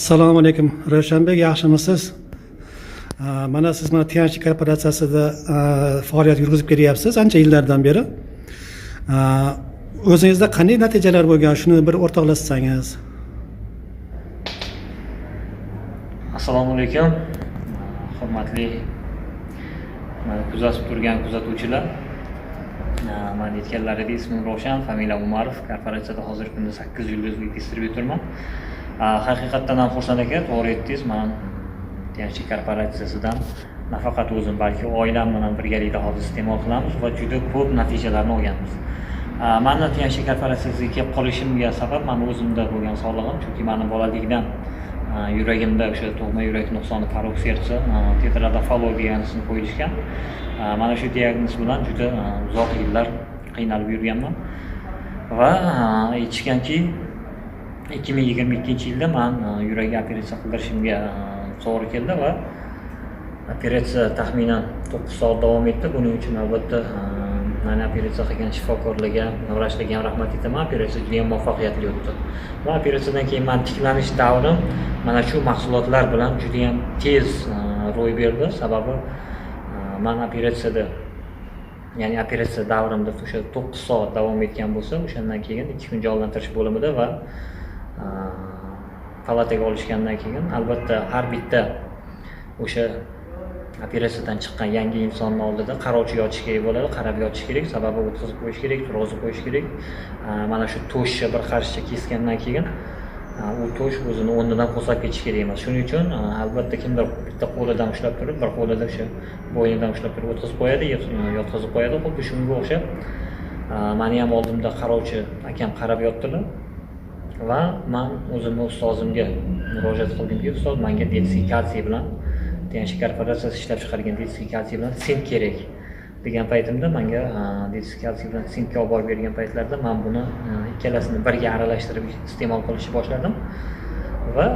Assalomu alaykum Ravshanbek, yaxshimisiz? Mana siz Tianchi korporatsiyasida faoliyat yurgizib kelyapsiz ancha yillardan beri. O'zingizda qanday natijalar bo'lgan, shuni bir o'rtoqlashsangiz. Assalomu alaykum. Hurmatli kuzatib turgan kuzatuvchilar. Men aytganlaridek ismim Ravshan, familiyam Umarov. Korporatsiyada hozirgi kunda 8 yulduzli distribyutorman. Haqiqatdan ham xursand ekan, to'g'ri aytdingiz. Men Tianchi korporatsiyasidan nafaqat o'zim, balki oilam bilan birgalikda hozir iste'mol qilamiz va juda ko'p natijalarni olganmiz. Meni Tianchi korporatsiyasiga kelib qolishimga sabab men o'zimda bo'lgan sog'lig'im, chunki meni bolalikdan yuragimda o'sha tug'ma yurak nuqsoni, parok sertsi, tetradofallo deganisini qo'yishgan. Mana shu diagnoz bilan juda uzoq yillar qiynalib yurganman va aytishganki 2022-yilda men yurakga operatsiya qildirishimga to'g'ri keldi va operatsiya taxminan 9 soat davom etdi. Buning uchun albatta meni operatsiya qilgan shifokorlarga, vrachlarga ham rahmat aytaman. Operatsiya juda ham muvaffaqiyatli o'tdi. Va operatsiyadan keyin men tiklanish davrim mana shu mahsulotlar bilan juda ham tez ro'y berdi. Sababi men operatsiya davrimda o'sha 9 soat davom etgan bo'lsa, o'shandan keyin 2 kun jonlantirish bo'limida va palataga olishgandan keyin albatta har bitta o'sha operatsiyadan chiqqan yangi insonni oldida qarovchi yotish kerak bo'ladi, qarab yotish kerak, sababi o'tkazib qo'yish kerak, turg'izib qo'yish kerak. Mana shu to'shcha bir qarishcha kesgandan keyin u to'sh o'zini o'rnidan qo'zg'ab ketish kerak emas. Shuning uchun albatta kimdir bitta qo'lidan ushlab turib, bir qo'lida o'sha bo'ynidan ushlab turib o'tkazib qo'yadi, yotkazib qo'yadi. Xuddi shunga o'xshab meni ham oldimda qarovchi akam qarab yotdilar. Va men o'zimni ustozimga murojaat qildimki, ustoz, menga detoksifikatsiya bilan Tianchi korporatsiyasi ishlab chiqargan detoksifikatsiya bilan sink kerak degan paytimda menga detoksifikatsiya bilan sinkga olib borib bergan paytlarda men buni ikkalasini birga aralashtirib iste'mol qilishni boshladim va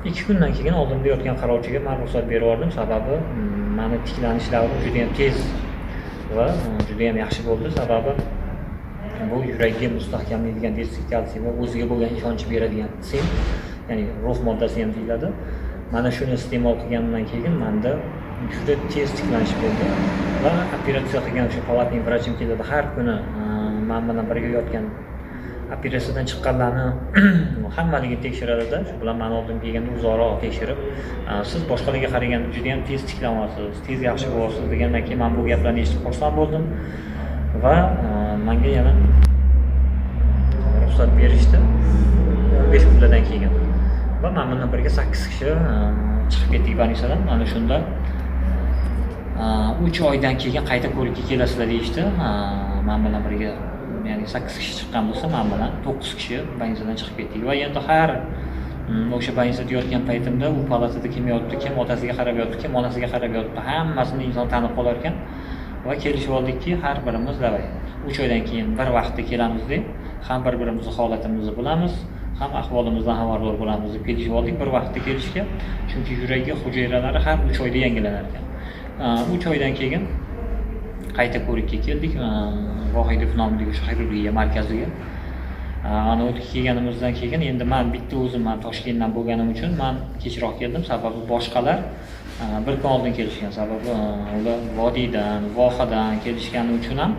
2 kundan keyin oldimda yotgan qarovchiga men ruxsat berib yubordim. Sababi meni tiklanish davrim juda ham tez va juda ham yaxshi bo'ldi. Sababi bu yurakga mustahkamlaydigan detoksifikatsiya va o'ziga bo'lgan ishonch beradigan sink, ya'ni ruh moddasi ham deyiladi. Mana shuni iste'mol qilgandan keyin menda juda tez tiklanish bo'ldi va operatsiya qilgan o'sha palatniy vrachim keladi har kuni men bilan birga yotgan operatsiyadan chiqqanlarni hammaligini tekshiradi-da. Shu bilan men oldim kelganda uzoqroq tekshirib, siz boshqalarga qaraganda juda ham tez tiklanyapsiz, tez yaxshi bo'lyapsiz degandan keyin men bu gaplarni eshitib xursand bo'ldim va menga yana ruxsat berishdi 15 kundan keyin. Va men bilan birga 8 kishi chiqib ketdik больницаdan. Mana shunda 3 oydan keyin qayta ko'rikka kelasizlar deyishdi. Men bilan birga, ya'ni 8 kishi chiqqan bo'lsa, men bilan 9 kishi больницаdan chiqib ketdik. Va endi har o'sha больницada yotgan paytimda u palatada kim yotibdi, kim otasiga qarab yotibdi, kim onasiga qarab yotibdi, hammasini inson tanib qolar ekan. Va kelishib oldikki, har birimiz davay 3 oydan keyin bir vaqtda kelamiz deb, ham bir-birimizning holatimizni bilamiz, ham ahvolimizdan xabardor bo'lamiz deb kelishib oldik bir vaqtda kelishga. Chunki yurakga hujayralari har 3 oyda yangilanar ekan. 3 oydan keyin qayta ko'rikka keldik. Vohidov nomidagi o'sha xirurgiya markaziga. Ana o'tib kelganimizdan keyin endi men bitta o'zim Toshkentdan bo'lganim uchun men kechroq keldim. Sababi boshqalar bir kun oldin kelishgan. Sababi ular Vodiydan, Vohadan kelishgani uchun ham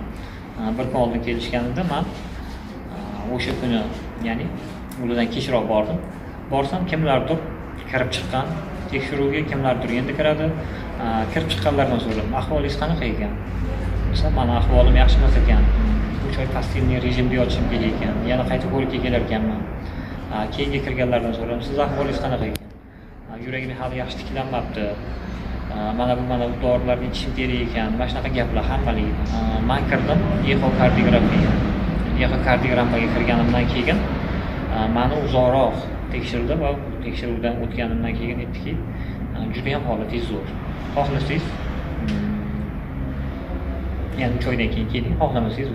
bir kun oldin kelishganida men o'sha kuni, ya'ni ulardan kechroq bordim. Borsam kimlardir kirib chiqqan, tekshiruvga kimlardir endi kiradi. Kirib chiqqanlardan so'radim, ahvolingiz qanaqa ekan? Desa, meni ahvolim yaxshi emas ekan. 3 oy pastilniy rejimda yotishim kerak ekan. Yana qayta ko'rikka kelar ekanman. Keyinga kirganlardan so'radim, siz ahvolingiz qanaqa ekan? Yuragim hali yaxshi tiklanmabdi. Mana bu dorilarni ichishim kerak ekan. Mana shunaqa gaplar hammaligi. Men kirdim ekokardiografiyaga. Ekokardiografiyaga kirganimdan keyin meni uzoqroq tekshirdi va tekshiruvdan o'tganimdan keyin aytdiki, juda ham holatingiz zo'r. Xohlasangiz yana 3 oydan keyin keling, xohlamasangiz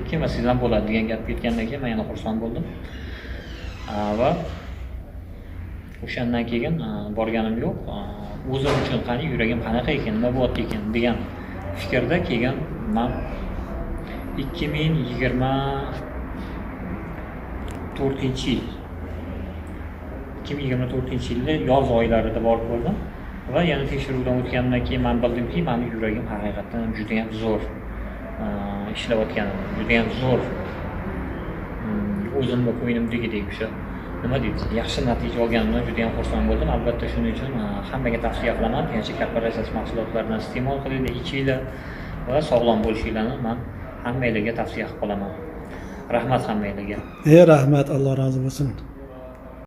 kelmasangiz ham bo'ladi degan gap ketgandan keyin men yana xursand bo'ldim. Va o'shandan keyin borganim yo'q. O'zim uchun qani yuragim qanaqa ekan, nima bo'lyapti ekan degan fikrda keyin men 2024-yil 2024-yilda yoz oylarida borib ko'rdim va yana tekshiruvdan o'tgandan keyin men bildimki, meni yuragim haqiqatan juda ham zo'r ishlayotganim, juda ham zo'r o'zimni ko'nglimdagidek o'sha nima deydi, yaxshi natija olganimdan juda ham xursand bo'ldim. Albatta shuning uchun hammaga tavsiya qilaman, Tiyanchi korporatsiyasi mahsulotlaridan iste'mol qilinglar, ichinglar va sog'lom bo'lishinglarni men hammanglarga tavsiya qilib qolaman. Rahmat hammanglarga. Rahmat, Alloh rozi bo'lsin.